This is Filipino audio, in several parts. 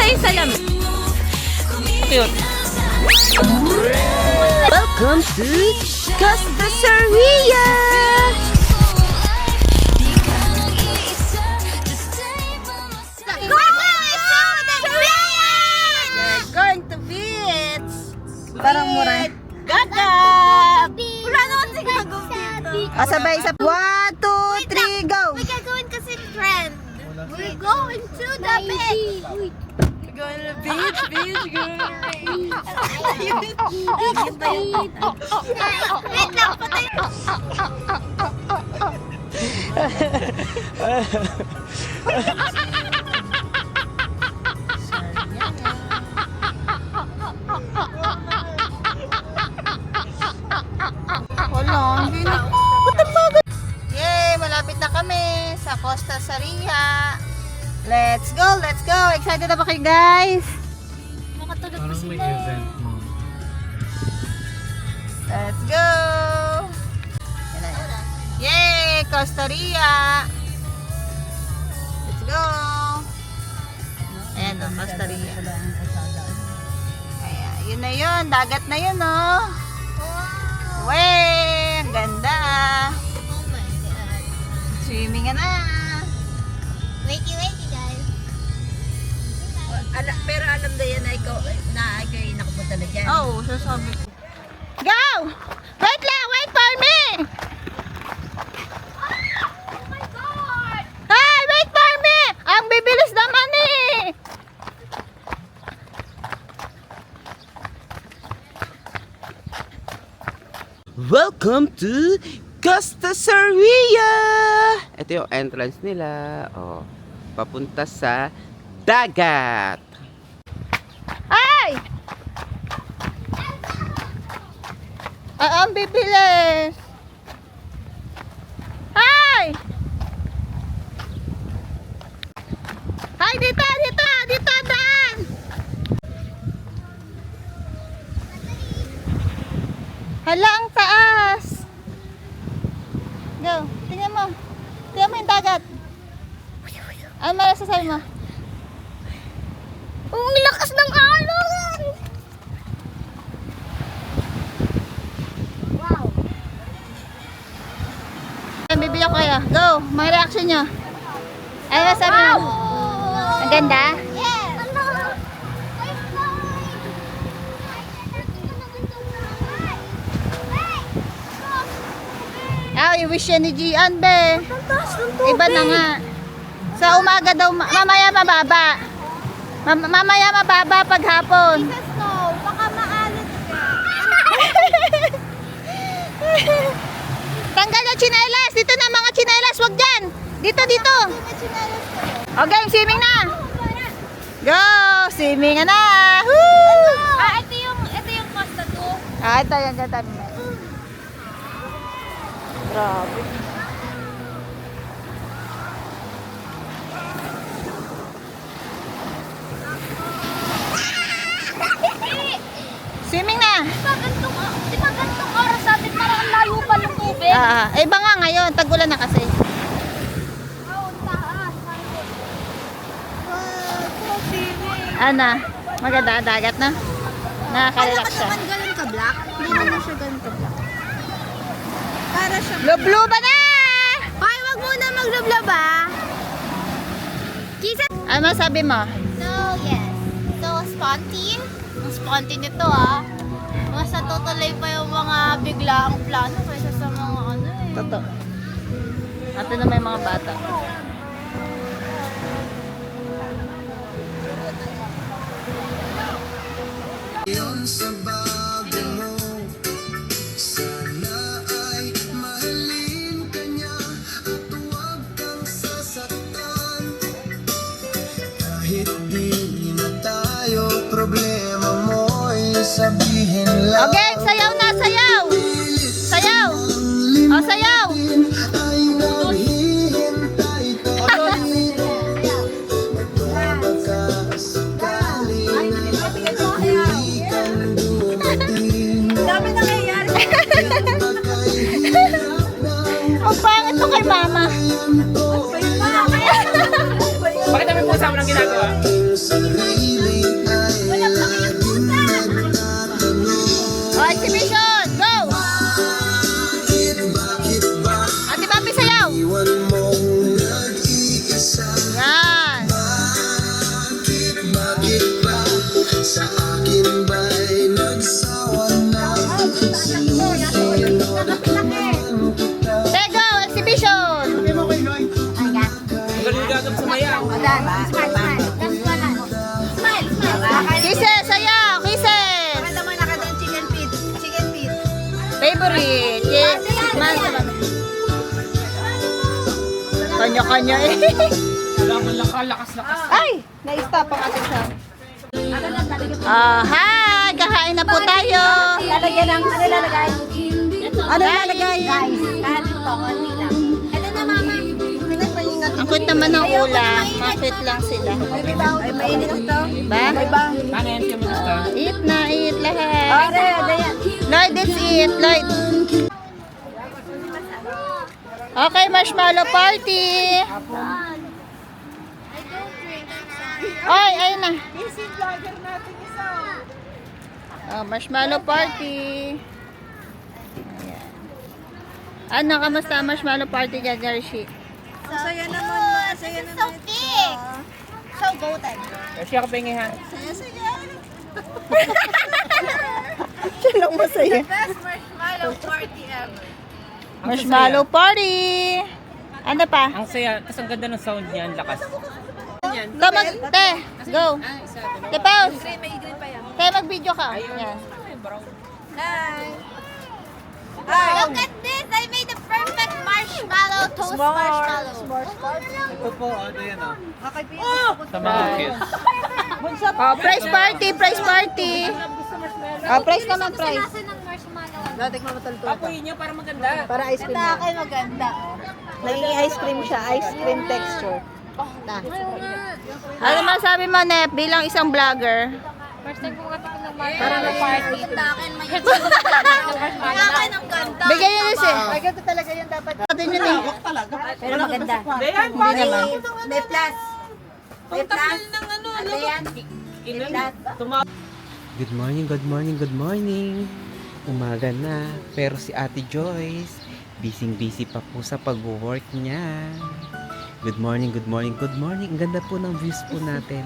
yung salamin. Cute. Welcome to Costa Saria! Going to beach! Parang mura. Gagab! Wala naman si gagawin dito. Sabay sa 1, 2, 3, go! We're gagawin kasi trend. We're going to the beach. We're going to the beach, Wait lang, patay. Wala, hindi na. Yay! Malapit na kami sa Costa Saria. Let's go! Let's go! Excited na ba kayo, guys? Makatulog pa Parang may sila. event mo. Let's go! Yan na. Yay! Costa Ria! Let's go! Ayan o, Costa Ria. Ayan, yun na yun. Dagat na yun, oh. Wey! Ang ganda! Oh my God. Swimming ka na! Wakey, guys. Pero alam na yan na ikaw yung nakapunta na dyan. Oo, sasabi ko. Go! Wait lang! Wait for me! Oh my God! Hey! Wait for me! Ang bibilis naman eh! Welcome to Costa Saria! Ito yung entrance nila. Oh, papunta sa dagat. Ay! Ang bibilis! Hi! Hi! Dito! Dito! Dito! Daan! Hala, ang taas! Go! Tingnan mo! Tingnan mo yung dagat! Ano masasabi mo? Ang lakas ng alon! Wow! Bibili ako kaya. Go! Mga reaction nyo. Ano masasabi mo? Ang ganda? Yes! Ano? Ah, i-wish yan ni Gian, be. Iba na nga. Sa umaga daw, mamaya mababa. Mamaya mababa pag hapon. Jesus, no! Baka maalit ka. Tanggal na chinelas. Dito na mga chinelas. Wag dyan. Dito, dito. Okay, swimming na. Go! Swimming na. Woo! Ito yung Costa 2. Ah, ito yung ganda. Grabe. Swimming na. Di ba gantong oras sa atin parang ang layo pa ng tubig? Iba nga ngayon. Tag-ulan na kasi. Oh, taas. Ana, maganda ang dagat na. Nakaka-relax siya. ganun ka-black? Hindi naman siya ganun ka-black. Para siya... Blue ba na? Ay, wag muna maglublob ah. Kisa... Ano masabi mo? So, yes. So, spontaneous. Ang spontaneous nito ah. Mas natutuloy pa yung mga biglaang plano kaysa sa mga ano eh. Totoo. Ate na may mga bata. Sa bago mo, sana ay mahalin ka niya at huwag kang sasaktan. Kahit di na tayo, problema mo'y sabihin lang. Okay, sayaw na, sayaw! Sayaw! O, sayaw! Ay naghihintay ka rin. Magpapakasakali na huli kang dumating. Ang pangit mo kay mama. Bakit namin po sa ng ginagawa? Sarili Kisses, sayaw, kisses. Pakita mo na ka doon, chicken feet. Chicken feet. Favorite. Yes. Kanya-kanya eh. Ay! Na-stop ang ating sound. Hi! Kakain na po tayo. Lalagyan ng, ano lalagay? Ano lalagay? Guys, kahit ito, konti lang. Ito na, mama. Ang cute naman ng ulam. Makit lang sila. Ay, mainit ito. Ba? Eat na, eat lahat. Lloyd, let's eat. Lloyd. Okay, marshmallow party. Ay, ayun na. Oh, marshmallow party. Ayan. Ano, kamusta ang marshmallow party dyan, Jershi? Saya naman, saya So big! So golden. Siya lang masaya. Best marshmallow party ever. Marshmallow party! Ano pa? Ang saya, kasi ang ganda ng sound niya, ang lakas. Tamag, te, go. Te, pause. May green pa yan. Te, mag-video ka. Yan. Hi! Look at this! I made the perfect marshmallow toast marshmallow. Ito po, ano yan Sa mga kids. Oh, prize party, prize party. Oh, prize naman, prize. Nasa ng marshmallow? Papuyin niyo para maganda. Para ice cream Ito kayo maganda. Naging ice cream siya, ice cream texture. Na. Ano masabi mo, Nep, bilang isang vlogger? Para na party. Takin may Takin ang ganda. Bigyan niyo rin Ay, ganito talaga yun dapat. Atin yun eh. Pero maganda. Hindi naman. May plus. May plus. Ano yan? Good morning, good morning, good morning. Umaga na, pero si Ate Joyce, busy pa po sa pag-work niya. Good morning, good morning, good morning. Ang ganda po ng views po natin.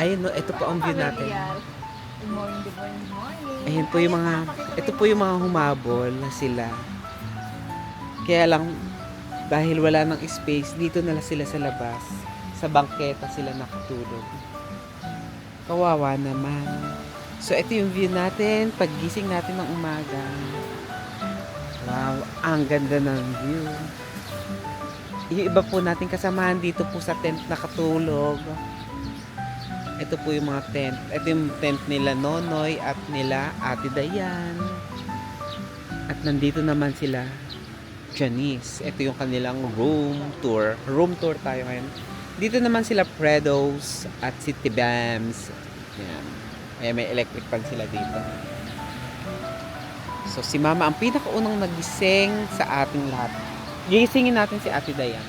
Ayun no, ito po ang view natin. Ayun po yung mga, ito po yung mga humabol na sila. Kaya lang, dahil wala ng space, dito na lang sila sa labas. Sa bangketa sila nakatulog. Kawawa naman. So, ito yung view natin, paggising natin ng umaga. Wow, ang ganda ng view. Yung iba po natin kasamahan dito po sa tent nakatulog. Ito po yung mga tent. Ito yung tent nila Nonoy at nila Ate Dayan. At nandito naman sila Janice. Ito yung kanilang room tour. Room tour tayo ngayon. Dito naman sila Predos at si Tibams. Yan. Ayan, may electric fan sila dito. So, si Mama ang pinakaunang nagising sa ating lahat. Gisingin natin si Ate Dayan.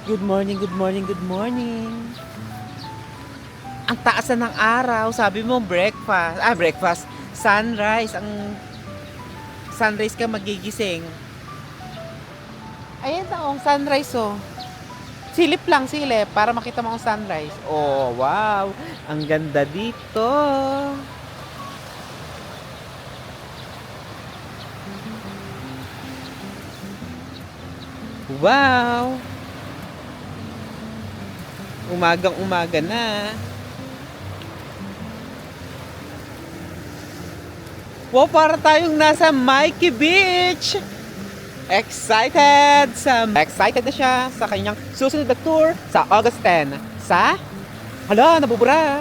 Good morning, good morning, good morning. Ang taas na ng araw. Sabi mo, breakfast. Sunrise. Ang sunrise ka magigising. Ayan na, sunrise, oh. Silip lang, silip, para makita mo ang sunrise. Oh, wow. Ang ganda dito. Wow. Umagang-umaga na. Wow, para tayong nasa Mikey Beach. Excited na siya sa kanyang susunod na tour sa August 10 sa nabubura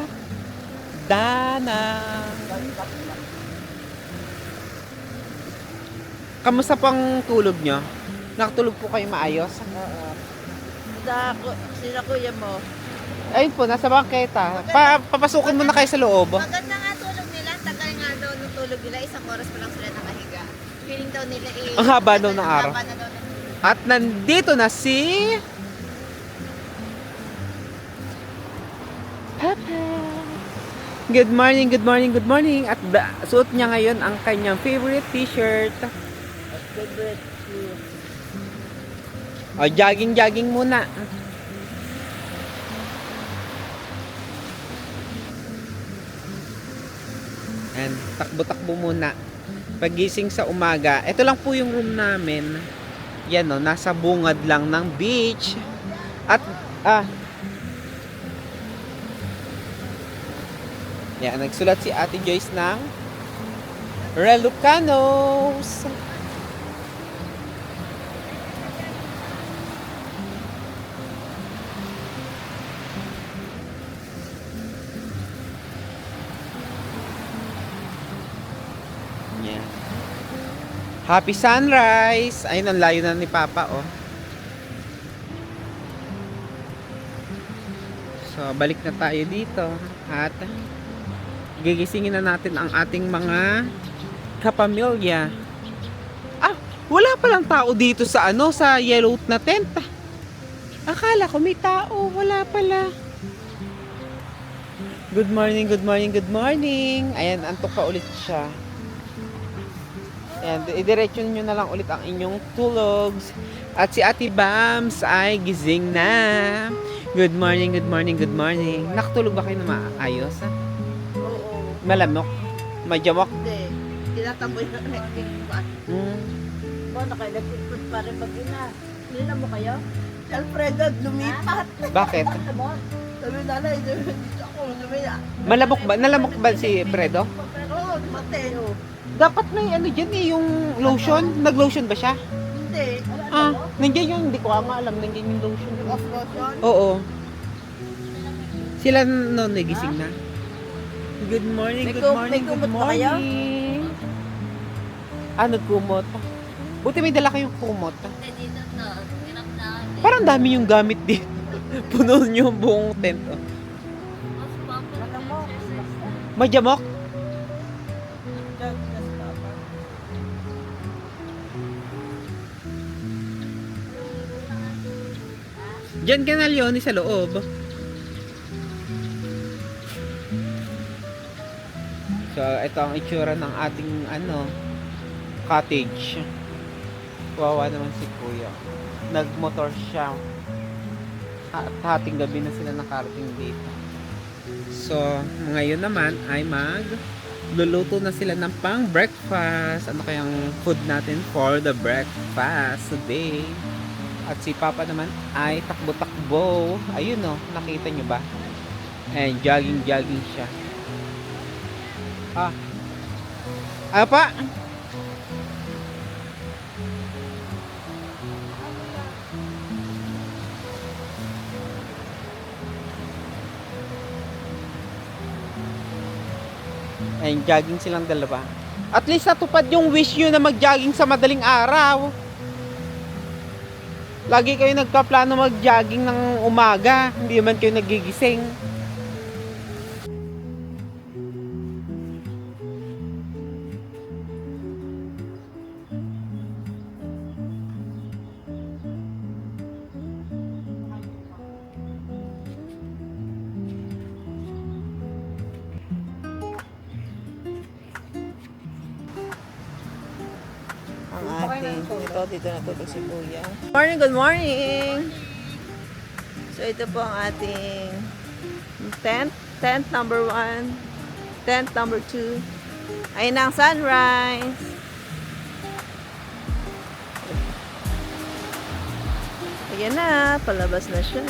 Dana. Kamusta pang tulog nyo? Nakatulog po kayo maayos? Sila kuya mo. Ayun po, nasa bangketa. Papasukin mo na kayo sa loob. Maganda nga tulog nila. Tagal nga daw nung tulog nila. Isang oras pa lang sila nakahiga. Feeling daw nila Ang haba daw ng araw. haba na daw ng At nandito na si Papa. Good morning, good morning, good morning. At suot niya ngayon ang kanyang favorite t-shirt. O, jogging muna. And takbo-takbo muna. Pagising sa umaga, ito lang po yung room namin. Yan o, nasa bungad lang ng beach. At, yan, nagsulat si Ate Joyce ng Relucanos. Yan. Happy sunrise! Ayun, ang layo na ni Papa, oh. So, balik na tayo dito. At, gigisingin na natin ang ating mga kapamilya. Ah, wala palang tao dito sa sa yellow na tent. Akala ko may tao, wala pala. Good morning, good morning, good morning. Ayan, antok pa ulit siya. Ayan, idiretso nyo na lang ulit ang inyong tulogs. At si Ate Bams ay gising na. Good morning, good morning, good morning. Nakatulog ba kayo na maayos? Ha? Oo. Malamok? Majamok? Hindi. Tinatamboy na electric fan. Ba, naka-electric pa rin mag-ina. Nila mo kayo? Si Alfredo, lumipat. Bakit? Sabi nanay, dito ako, sabi na. Malamok ba? Nalamok ba si Fredo? Oo, Mateo. Dapat may dyan yung lotion. Nag-lotion ba siya? Hindi. Nandiyan yung, hindi ko alam, nandiyan yung lotion. Off motion. Oo. Sila noon nagising na. Good morning, May good kum- morning, may good kumot ba kayo? morning. Nagkumot. Buti may dala kayong kumot. Dito to, hirap na kami. Parang dami yung gamit dito. Puno nyo yung buong tent. Oh. Mas papa. Majamok? Diyan ka na, Leonie, sa loob. So, ito ang itsura ng ating cottage. Kawawa naman si Kuya. Nagmotor siya. At hating gabi na sila nakarating dito. So, ngayon naman ay luluto na sila ng pang breakfast. Ano kayang food natin for the breakfast today? At si Papa naman ay takbo-takbo. Ayun, oh, nakita nyo ba? And jogging siya. Pa? And jogging silang dalawa. At least natupad yung wish nyo na mag-jogging sa madaling araw. Lagi kayo nagpaplano mag-jogging ng umaga. Hindi naman kayo nagigising. Ang ating, dito natutog si Kuya. Morning, good morning! So ito po ang ating tent number 1, tent number 2. Ayun ang sunrise. Ayan na, palabas na siya.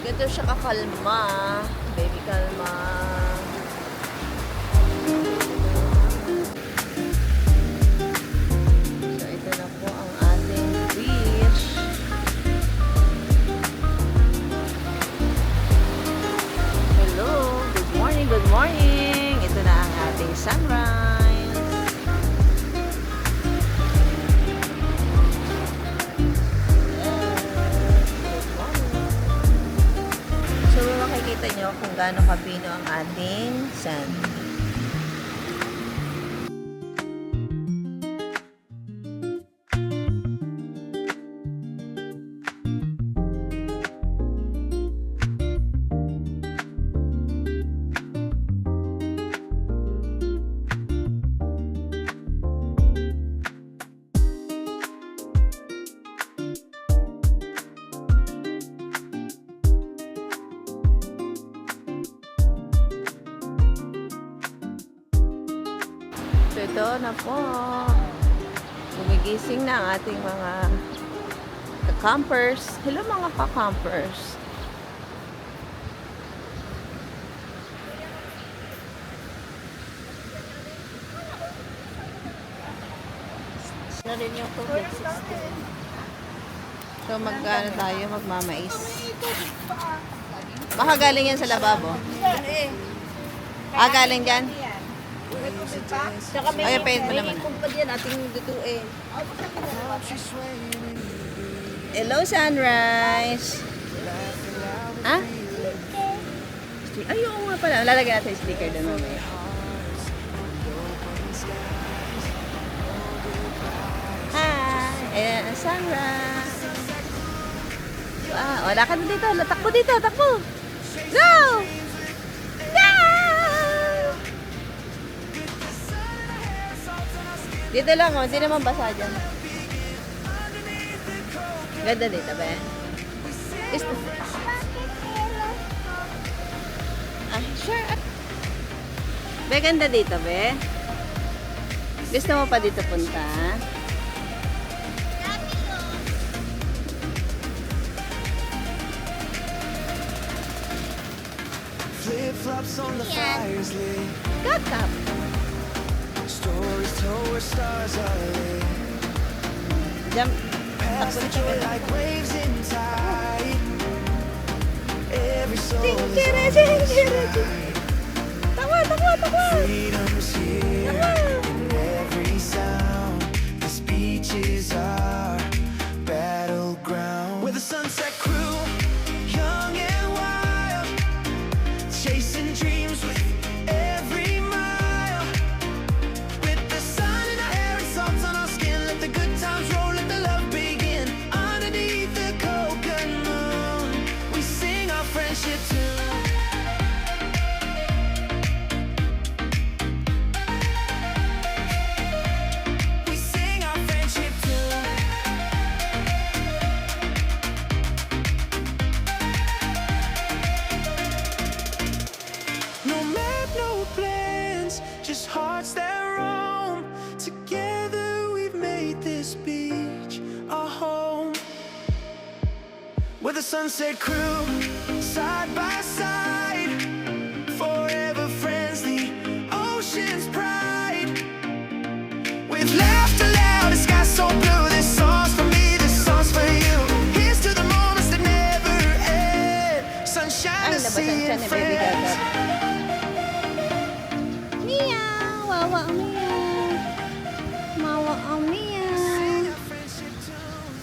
Ganito siya kakalma. Baby kalma. So, ito na po ang ating beach. Hello. Good morning, good morning. Ito na ang ating sunrise. So, makikita nyo kung gaano kapino ang ating sand. ito na po. Gumigising na ang ating mga ka-campers. Hello mga ka-campers. Na rin yung tubig. So magkano tayo? Magmamais. Baka galing yan sa lababo. Ah, galing dyan? Tsaka may, Ay, paid mo may naman. hipong pa dyan ating dutuin. Hello, Sunrise. Ha? Ay, oo nga pala. Lalagyan natin yung sticker doon mamaya. Hi! Ayan ang sunrise. Wow, wala ka na dito. Takbo dito, takbo. Go! Go! Dito lang, oh. Hindi naman basa dyan. Ganda dito, be. Ah, sure. Be, ganda dito, be. Gusto mo pa dito punta? Flip-flops on the fire's lit. Kakap. Stories told where stars are lit. Diyan. Past Takbo the dito, joy be. like waves in tide. Every soul is Jingkira, on jingkira, the Takbo, takbo, takbo. freedom's here in every sound. This beach is our battleground. We're the Sunset Crew, young and wild, chasing dreams with every mile. With the sun in our hair and salt on our skin, let the good times roll, let the love begin. Underneath the coconut moon, we sing our friendship tune. We sing our friendship tune. No map, no plans, just hearts that roam. Together we've made this beach our home. We're the Sunset Crew, side by side, forever friends, the ocean's pride. With laughter loud, a sky so blue. This song's for me, this song's for you. Here's to the moments that never end. Sunshine, Ay, the nabasan sea, siya and ni Baby Gaga. friends. Meow! Wawa ang meow. Mawa ang meow. Sing our friendship tune.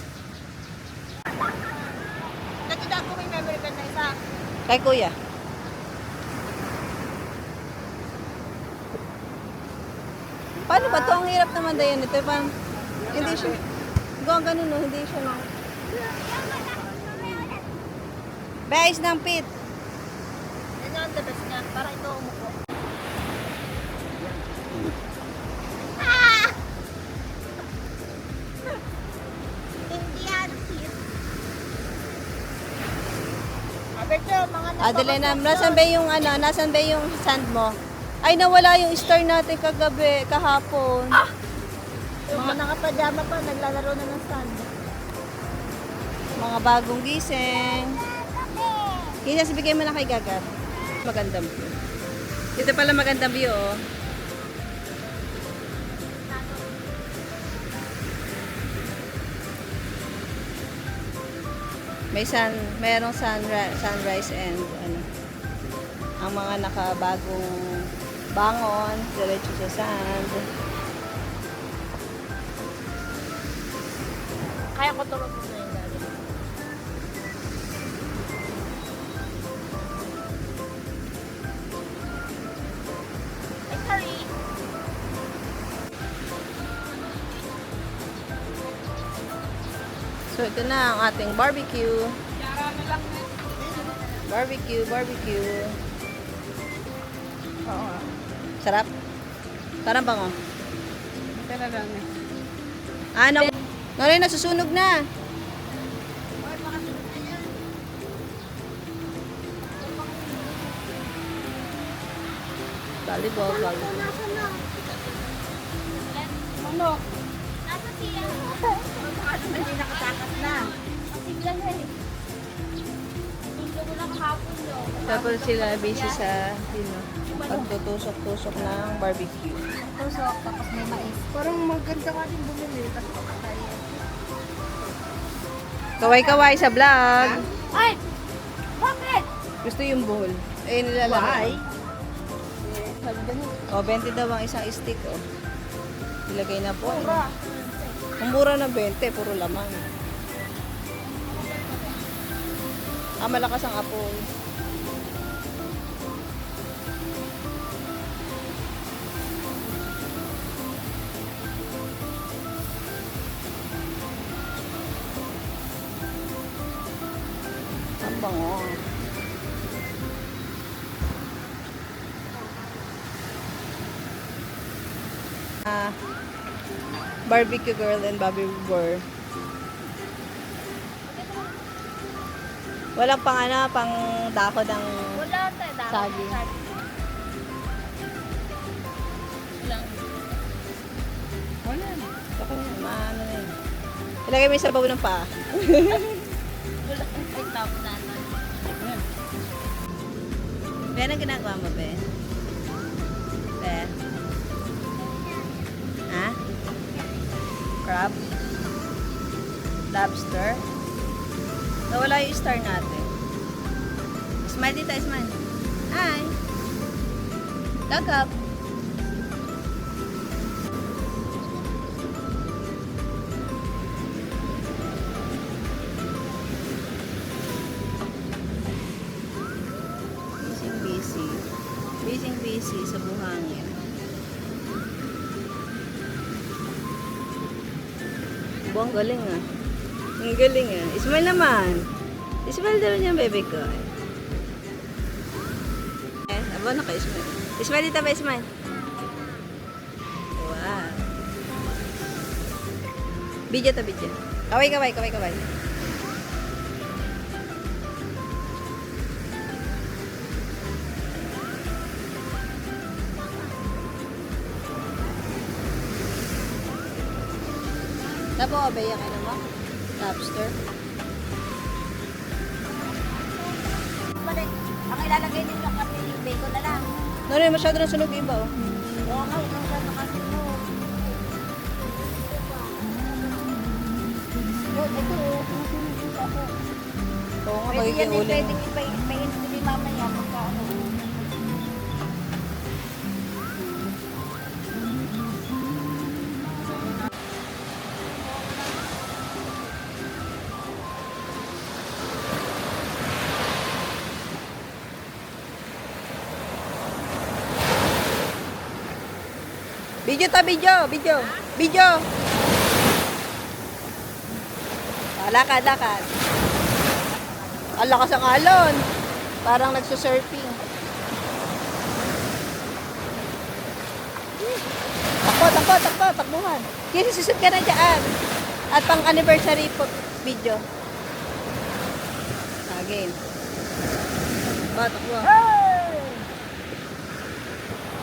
Natanda ko may memory card na isa. Kay kuya. Paano ba to? Ang hirap naman dayan ito. Parang, hindi siya. Gawang ganun, no? Hindi siya, no? Bayis ng pit. Yan ang the best niya. Para ito umuko. Hindi yan cute. Abet yun, mga Adelina, nasan ba yung ano? Nasan ba yung sand mo? Ay, nawala yung star natin kagabi, kahapon. Yung mga nakapajama pa, naglalaro na ng stand. Mga bagong gising. Kaya bigay mo na kay Gagat. Magandang view. Ito pala magandang view, oh. Merong sunrise and ano, ang mga nakabagong bangon, diretso sa sand. Kaya ko tulog mo na yung galing. Ay, sorry. So ito na ang ating barbecue. Barbecue. Oo. Sarap. Parang bango. Ano? Ngayon nasusunog na. Volleyball. Nasa siya. Hindi nakatakas na. Tingnan eh. Gusto ko lang kahapon yun. Tapos sila busy sa pagtutusok-tusok ng barbecue. Tusok, tapos may mais. Parang maganda ka din bumili. Tapos pakatay. Kaway-kaway sa vlog. Ay! Bakit? Gusto yung bowl. Eh, nilalagay. Why? O, 20 daw ang isang stick, oh. Ilagay na po. Ang mura na 20, puro laman. Malakas ang apoy. Ang bango. Barbecue girl and Bobby Boer. Walang pang dako ng Wala tayo. saging. Wala na. Okay na, maano na yun. Ilagay mo yung sabaw ng paa. Wala kang top na. Ben, ang ginagawa mo, Ben? Ben? Ha? Crab? Lobster? Nawala yung star natin. Smile dito, smile. Hi! Look up. Busy. Busy sa buhangin. Ang galing ah. Ang galing ah. Ismail naman. Ismail daw niya, baby ko. Abo na ka, Ismail. Ismail dito ba, Ismail? Wow. Video to, video. Kaway. Tapo ka ba yung ano mo? Lobster? Balik. Ang ilalagay din yung kasi yung bacon na lang. Noon masyado na sunog yung iba oh. Oo nga, huwag kang gano'n kasi mo. Ito, sinusunod ako. Oo nga, Pwede magiging yan din, uling. pwede ipainit ko din mamaya pagka ano. Video ta, video. Lakad. Ang lakas ang alon. Parang nagsusurfing. Takbo, takbuhan. Kasi susud ka na dyan. At pang anniversary po video. Again. Takbo.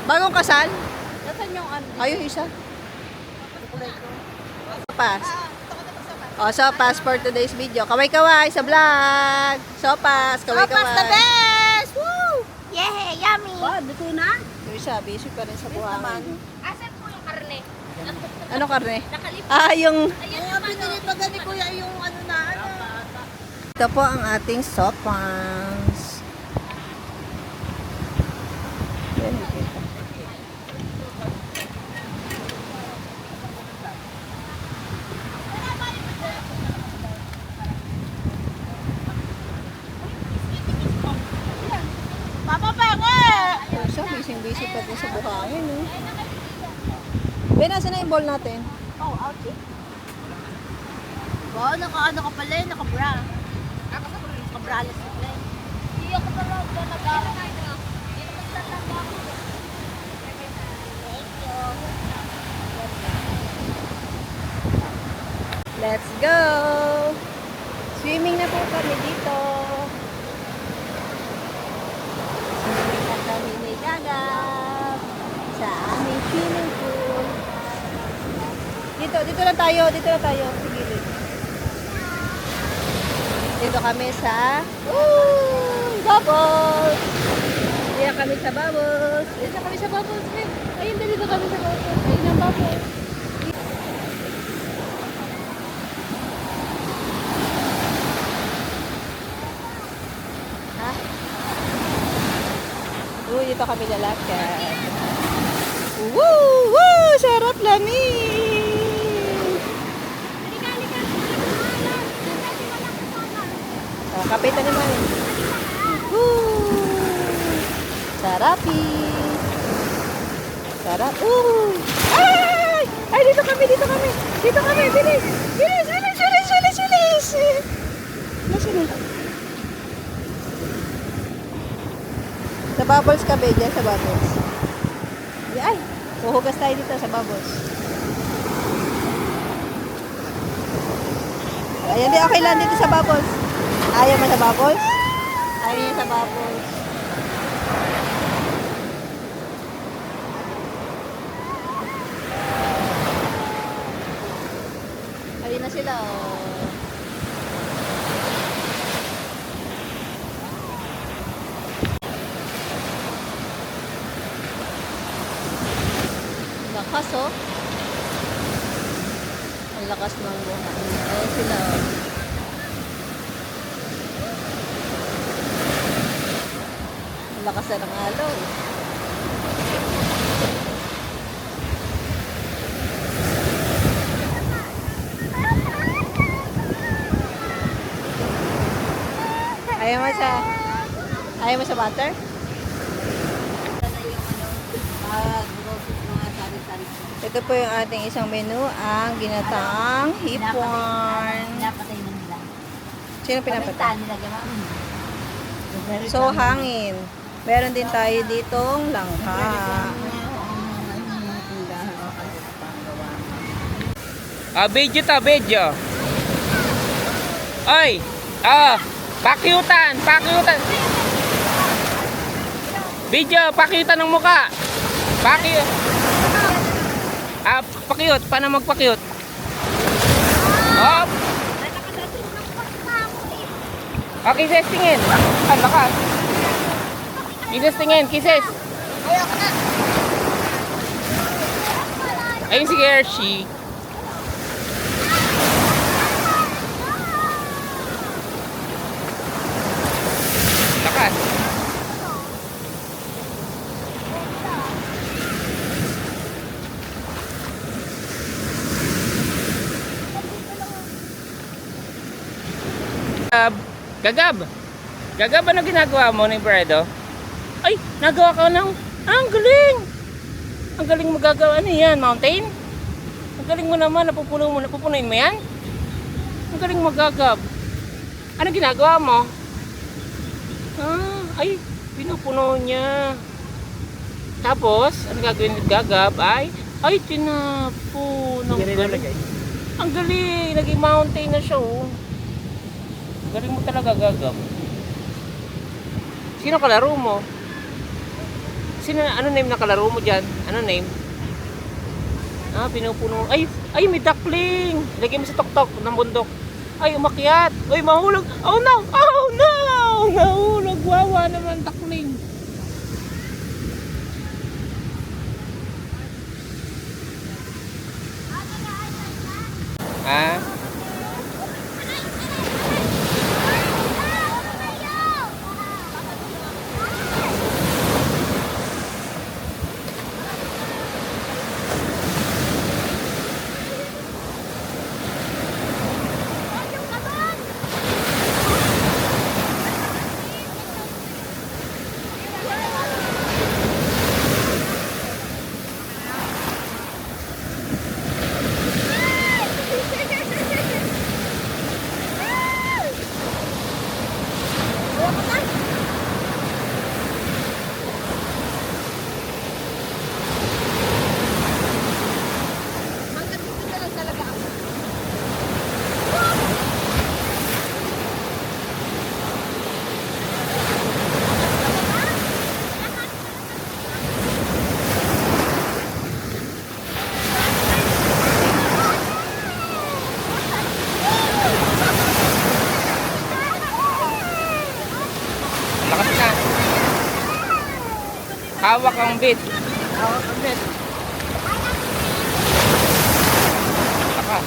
Bagong kasal? Nasaan yung ano? Ayun, isa. Pass. O, so pass for today's video. Kaway-kaway sa vlog. So pass, kaway-kaway. Sopas the best! Woo! Yeah, yummy! Oh, luto na? Yung isa, busy pa rin sa buhangin. Asan po yung karne? Ano karne? Nakalip. Yung... Ayan naman. Pinili pa gani kuya yung ano na ano. Ito po ang ating sopans. Yan, okay. Papa Penge! Yung isa, busy pa din sa buhangin. No? Ben, nasa na yung bowl natin? Oh, ouchie. Wow, naka-ano ka pala eh, naka-bra. Naka-braless ka pala eh. Hindi ako pala nag-aaral. Let's go! Swimming na po kami dito. Swimming na kami ni Gaga sa aming swimming pool. Dito lang tayo. Dito lang tayo. Sa gilid. Dito kami sa... Bubbles! Dito kami sa Bubbles. Dito kami sa bubbles. Ayun, dito kami sa bubbles. Ayun ang bubbles. Ha? Dito kami lalakad. Woo! Woo! Sarap lamig! Kapitan naman. Woo! Sarapi! Sarap. Ay! Ay, dito kami! Dito kami! Dito kami! Bilis! Bilis! Bilis! Bilis! Bilis! Bilis! Bilis! Sa bubbles ka, be, dyan sa bubbles. Ay, huhugas tayo dito sa bubbles. Ayan, di okay lang dito sa bubbles. Ayaw mo sa bubbles? Ayaw niya sa bubbles. Ayun na sila, oh. Lakas, oh. Ang lakas ng buhay. Ayan sila, oh. Ang lakas na ng alaw. Ayaw mo sa butter? Ito po yung ating isang menu, ang ginataang hipon. Pinapatay na nila. Sino pinapatay? Nila, di ba? So, hangin. Meron din tayo ditong langka. Video ta, video. Ay! Pakyutan! Pakyutan! Video, pakyutan ng muka. Pakyut. Pakyut. Paano magpakyut? Hop! Okay, kisses, tingin. Ang lakas. Kisses, tingin. Kisses. Ayun si Hershey. Lakas. Gagab. Gagab, ano ginagawa mo ni Bredo? Ay, nagawa ka ng... ang galing! Ang galing mo gagawa. Ano yan? Mountain? Ang galing mo naman. Napupunuin mo yan? Ang galing mo, Gagab. Ano ginagawa mo? Ay, pinupuno niya. Tapos, ano gagawin ni Gagab? Ay, tinapo. Ang galing. Ang galing. Naging mountain na siya, oh. Galing mo talaga, Gagab. Sino kalaro mo? Ano name na kalaro mo dyan? Ano name? Pinupuno. Ay, may duckling. Lagay mo sa tuktok ng bundok. Ay, umakyat. Ay, mahulog. Oh no! Oh no! Nahulog. Wawa naman, duckling. hawak ang bit. Hawak ang bit. Saka.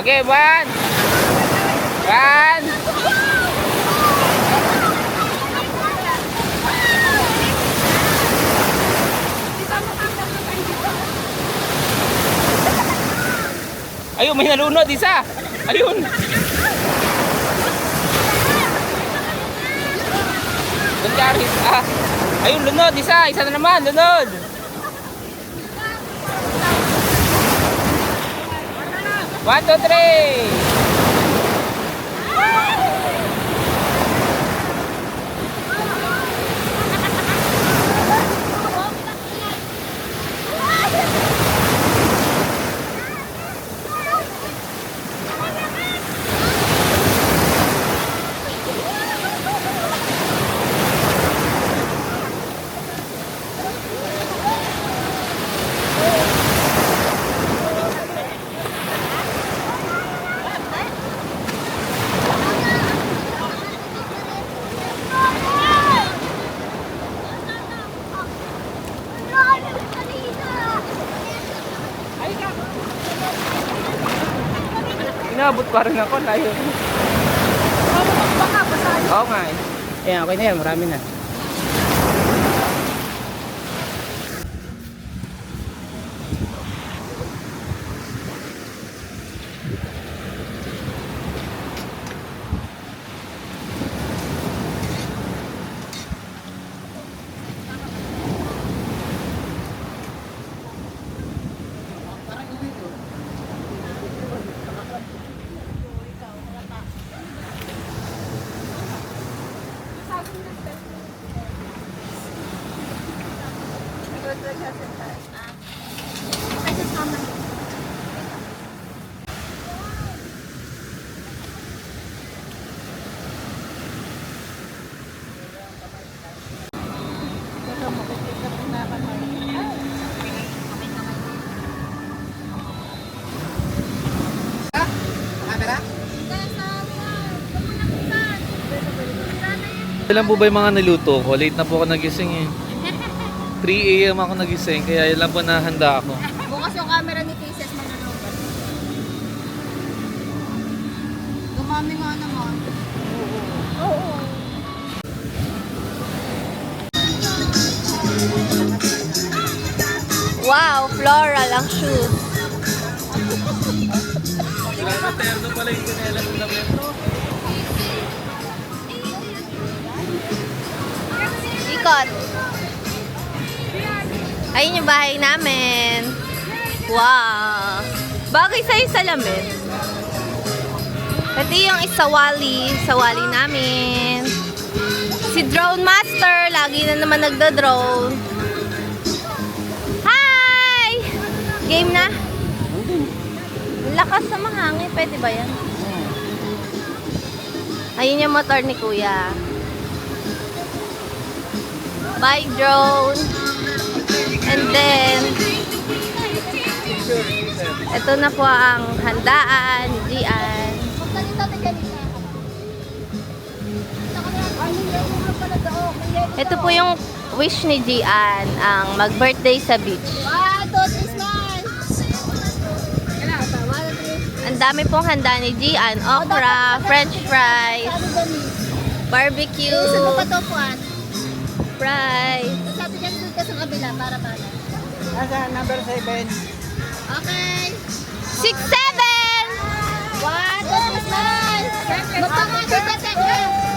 Okay, one. Ayun, may nalunod isa. Ayun. Doon Charis. Ayun, lunod isa. Isa na naman, lunod. One, two, three. Inabot pa rin ako, layo. Oo nga eh. Ayan, okay na yan, marami na. Ilan po ba yung mga niluto ko? Late na po ako nagising eh. 3 a.m. ako nagising, kaya ilan po nahanda ako. Bukas yung camera ni Faces mananood. Dumami nga naman. Oo. Wow, floral ang shoes. Terno pala yung kinela ng lamento. Ikot. Ayun yung bahay namin. Wow. Bagay sa'yo salamin. Ito yung sawali namin. Si Drone Master, lagi na naman nagda-drone. Hi! Game na? Ang lakas sa mahangin, pwede ba yan? Ayun yung motor ni Kuya. Bye, drone. And then, ito na po ang handaan ni Gian. Ito po yung wish ni Gian, ang mag-birthday sa beach. Ang dami pong handa ni Gian. Okra, french fries, barbecue, fries. Sabi niya doon ka sa kabila para. Nasa number 7. Okay. 6, 7! One, two, three, magpakain dito, teka.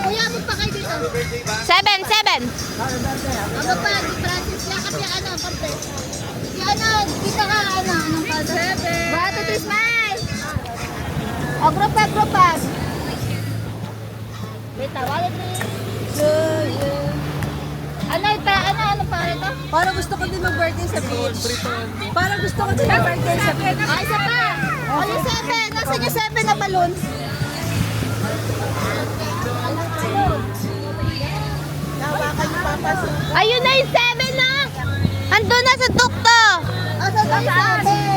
Kuya, magpakain dito. 7, 7! Ano pa, di Francis, yakap yung ano, parte. Yung ano, dito ka, ano, anong pa? 7. One, two, three, smile. O, group up. Bita, one, two, three. Ano pa ito? Parang gusto ko din mag-birthday sa beach. Parang gusto ko din mag-birthday sa beach. Ay, isa pa. O, yung 7. Nasaan yung 7 na balloon? Ayun na yung 7 na! Andun na sa tukto! Nasaan na yung 7?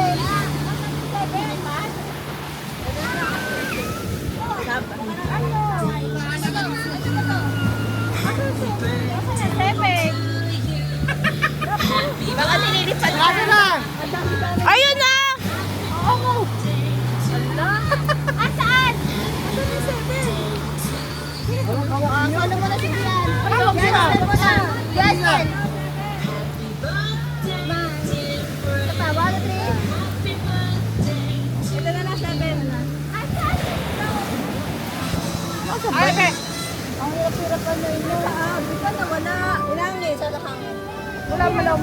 Ano,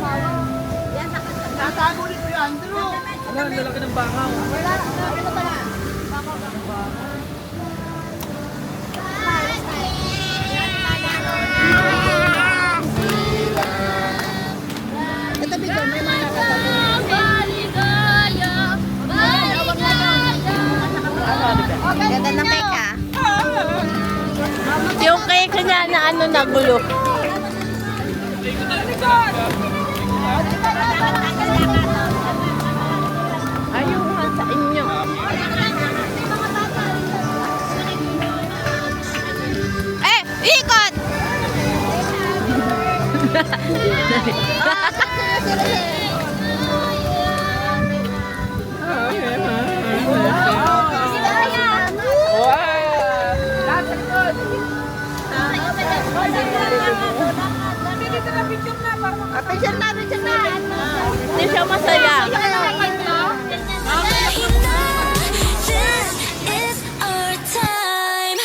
ang lalaki ng bakaw. Ito bigyan, may mga nakatabi. Baligaya, baligaya. Ganda ng cake ah. Yung cake niya na ano nagulo. Ayun sa inyo. Ikot! Picture na, picture na. Hindi siya masaya. This is our time.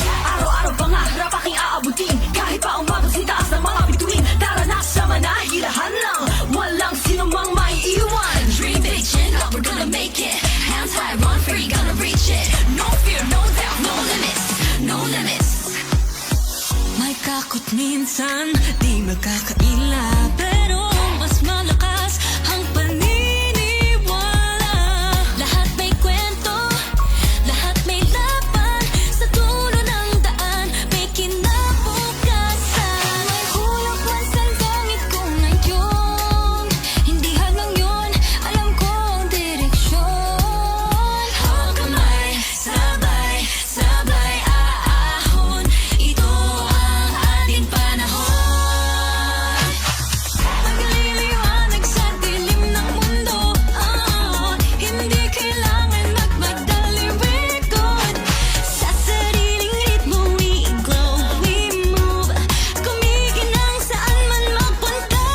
Araw-araw pangarap aking aabutin. Kahit pa umabot sa taas ng mga bituin. Tara na sa manahilahan lang. Walang sino mang may iwan. Dream big, chin up, we're gonna make it. Hands high, run free, gonna reach it. No fear, no doubt, no limits, no limits. May takot minsan, di magkakaila. Pero mas malakas ang paniniwala. Lahat may kwento, lahat may laban. Sa dulo ng daan, may kinabukasan. May hulog man sa langit ko ngayon. Hindi hanggang yun, alam ko ang direksyon. Hawak kamay, sabay, sabay aahon. Ito ang ating panahon. Magliliwanag sa dilim ng mundo. Hindi kailangan magmadali-record. Sa sariling ritmo we glow, we move. Kumikinang saan man magpunta.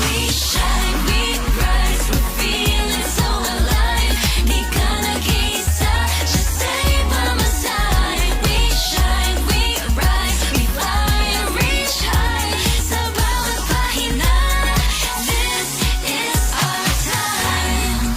We shine, we rise, we're feeling so alive. Di ka nag-iisa, just stay by my side. We shine, we rise, we fly and reach high. Sa bawat pahina, this is our time.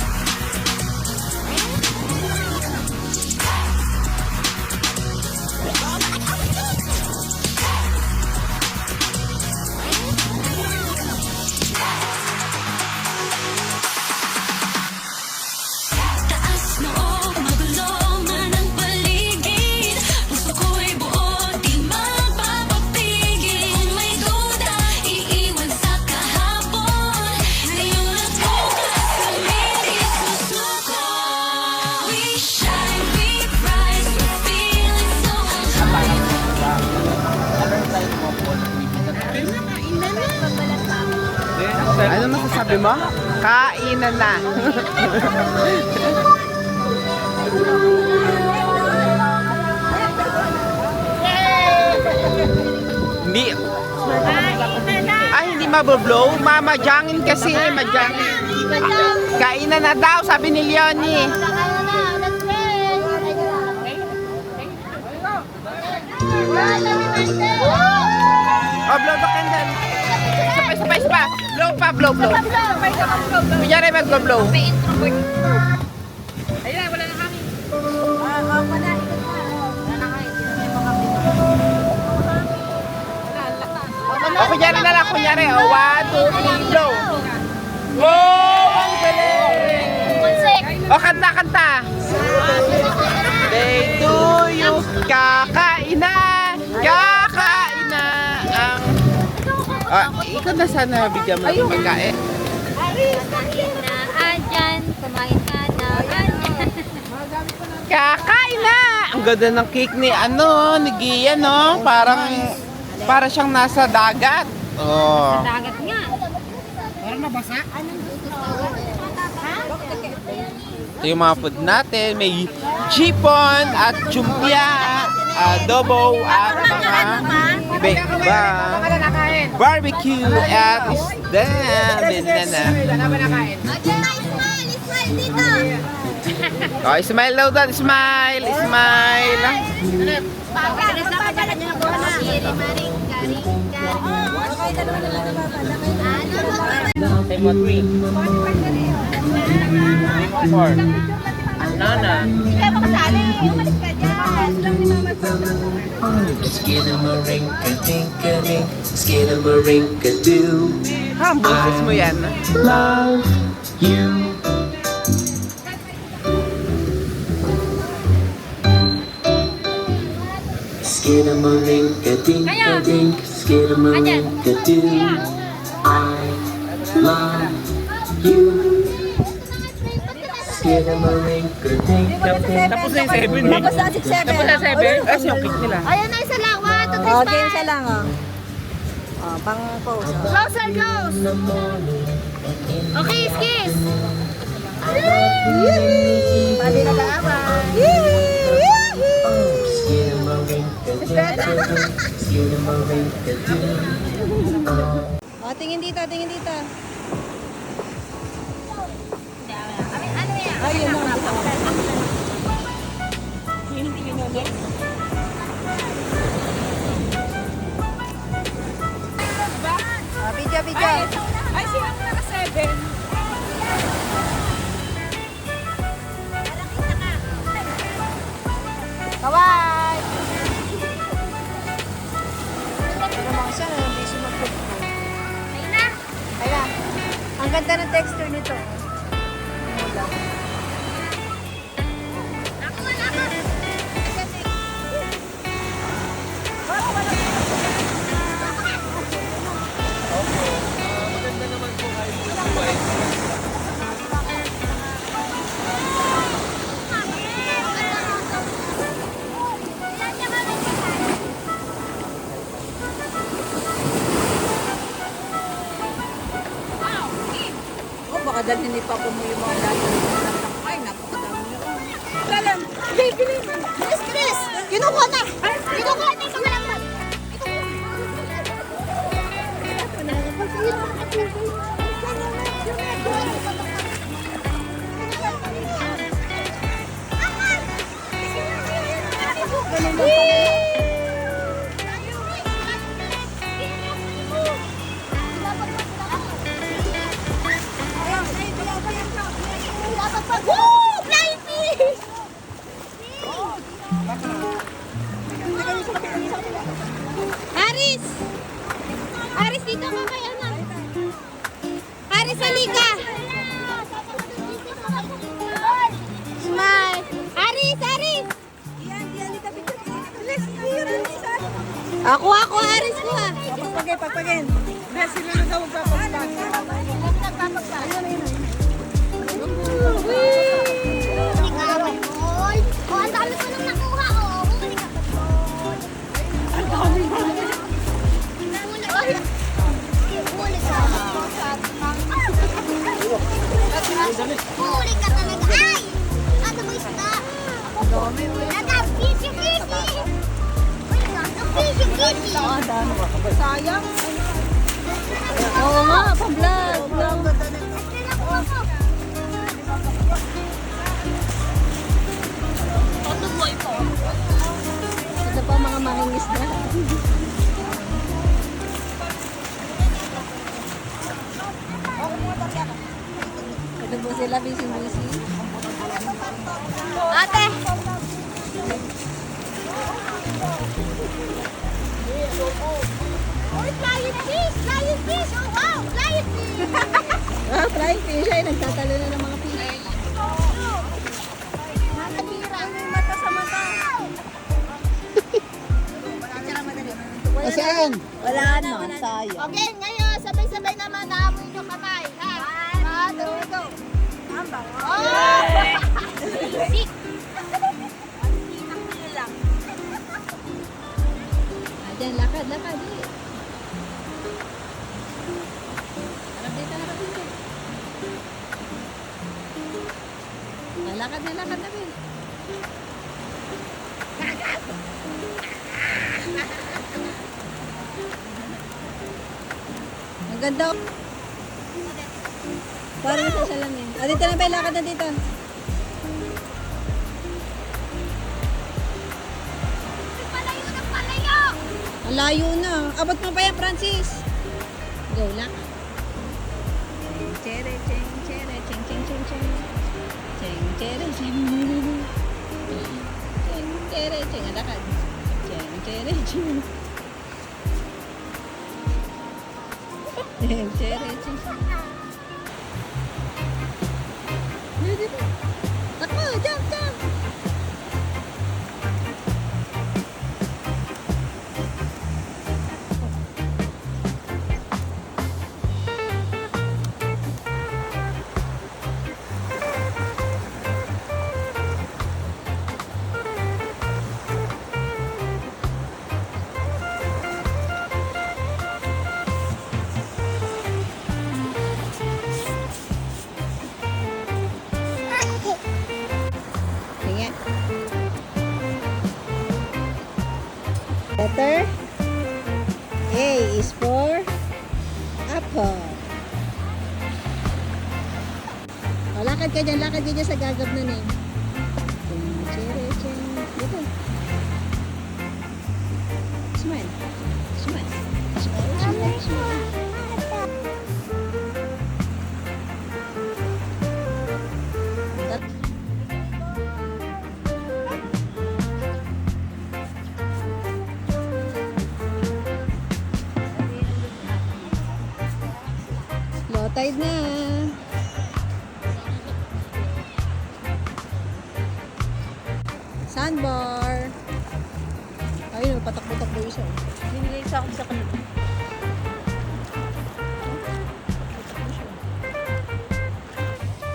Taas noo, magulo man ang paligid. Puso ko'y buo, di mapapapigil. Kung may duda, iiwan sa kahapon. Ngayon at bukas, kami di susuko. We shine, we rise, we're feeling so alive. Ano masasabi mo? Kainan na. Hindi. Ay, hindi maboblow. Mamajangin kasi. Majangin. Kainan na daw, sabi ni Leonie. Oh, blow the candle. Sabay. Blow pa, blow. Kunyari mag-blow. O, kunyari na lang, kunyari. O, 1, 2, 3, blow. Wow, ang galing. O, kanta. Day to you, kakain na ang... Ikaw na sana bigyan mo ng pagkain. Andyan, kumain ka na. Kakain na! Ang ganda ng cake ni ni Gia, no? Para siyang nasa dagat. Oh. Dagat nga. Ito yung mga food natin. May chipon at chumpia, adobo at mga barbecue at isda. Banana. Oh, smile daw doon. Smile. Hindi ka makasali. Umalis ka dyan. Skidamarinka-dinka-dink, skidamarinka-doo. Ah, boses mo yan. Love you. Skidamarinka-dinka-dink, skidamarinka-doo. I love you. Skidamarinka-dinka-dink. Tapos na yung 7 eh. Tapos na 6-7. Tapos na 7? Tapos yung kick nila. Ayan na, isa lang. 1, 2, 3, Oh, game siya lang, oh. Oh, pang pose, oh. Closer, close. Okay, kiss. Pwede na kaabang. Oh, tingin dito, tingin dito. Ayun na. Video. Ay, sino mo naka-7? Kawai! Ano naman siya, hindi siya mag-football. Ayun. Ang ganda ng texture nito. Mula. Oh, baka dalhin ni Papa mo yung mga dati. Ay, napakadami niya. Kalang, bili. Chris! Kinukuha na! Kinukuha na yung kamalaman! Woo! Flying fish! Aris! Aris, dito ka kay anak. Aris, halika! Smile! Aris! Aris! Ako, Aris ko ah! Pagpagin. Huli ka ba, boy? Oh, ang dami ko nang nakuha, oh. Huli ka ba, boy? Ang dami ko. Huli ka. Huli ka. Huli ka talaga. Ay! Ano ba isda? Naka, fishy. Huli ka. Fishy. Sayang. Oo nga, pang-vlog. Ito pa mga mangingis na. Ito po sila, busy. Ate! Uy, flying fish! Flying fish! Oh, wow! Flying fish! Ah, flying fish ay nagtatalo na ng mga fish. Nakatira. Mata sa mata. Saan? Wala na, sayang. Okay, ngayon, sabay-sabay naman naamoy nyo kamay. Ha? 1, 2, 3. Oh! Sik! Diyan, lakad. Harap dito. Lakad na, Bin. Ang ganda. Parang sa salamin. Dito na, Bin. Lakad na dito. Palayo na palayo! Ang layo na. Abot mo pa yan, Francis. Go lang. Chere, ching, chere, ching, ching, ching, ching. Ching, chere, ching. Ching, chere, ching. Ada kan? Ching, chere, ching. Ching, chere, ching. Takbo, jump, jump. Sige. Letter A is for apple. O, lakad ka dyan sa gagab na name. Dito. Smile. Smile. Smile, smile, smile. Low tide na. Sandbar. Ayun, patakbo-takbo isa. Binigay sa akin sa kanila.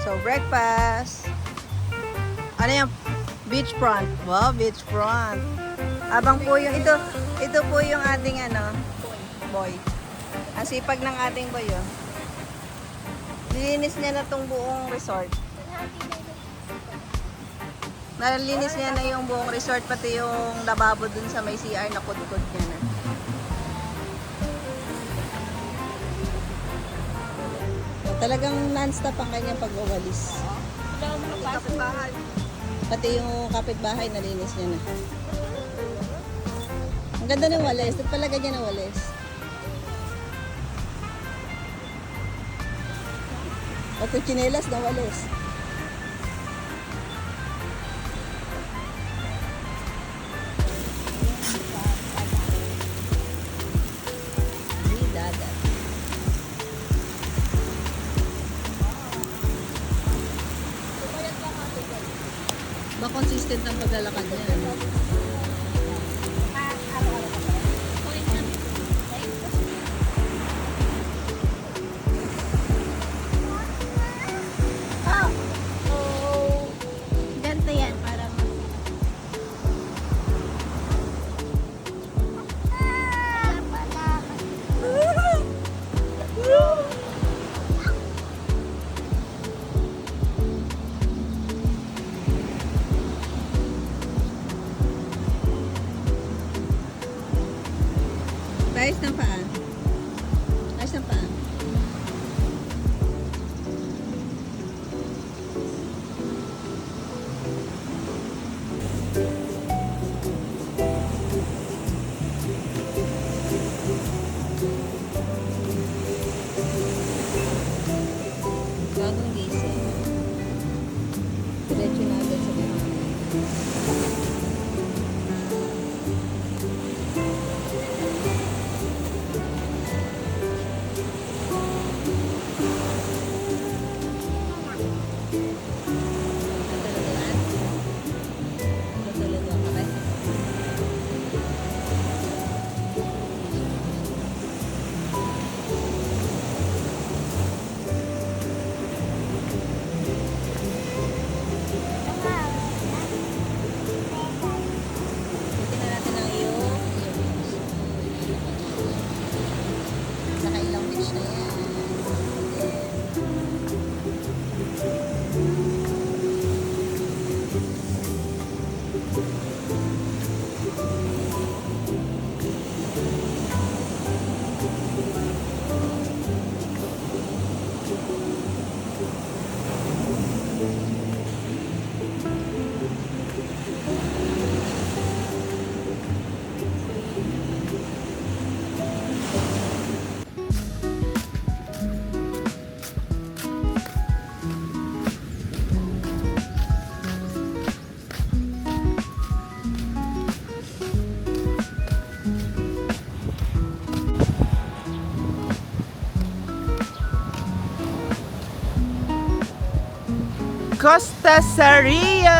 So, breakfast. Ano yung beachfront? Wow, beachfront. Abang po yung, ito po yung ating boy. Ang sipag ng ating boy, oh. Nilinis niya na tong buong resort. Nalinis niya na yung buong resort, pati yung lababo dun sa may CR na kudkod niya na. Talagang non-stop ang kanyang pagwawalis. Pati yung kapitbahay, nalinis niya na. Ang ganda ng walis. Ba't pala ganyan ang walis? At yung chinelas na walis. Di dadat. Ba consistent ang paglalakad niya? Ganito yan, parang... Ayos ng paa. Ayos ng paa. Bagong gising. Diretso na agad sa bahay. Costa Saria!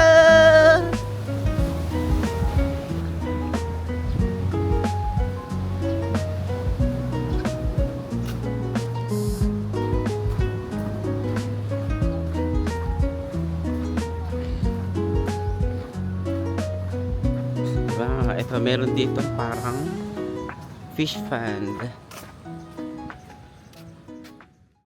Diba? Ito, meron dito parang fish pond.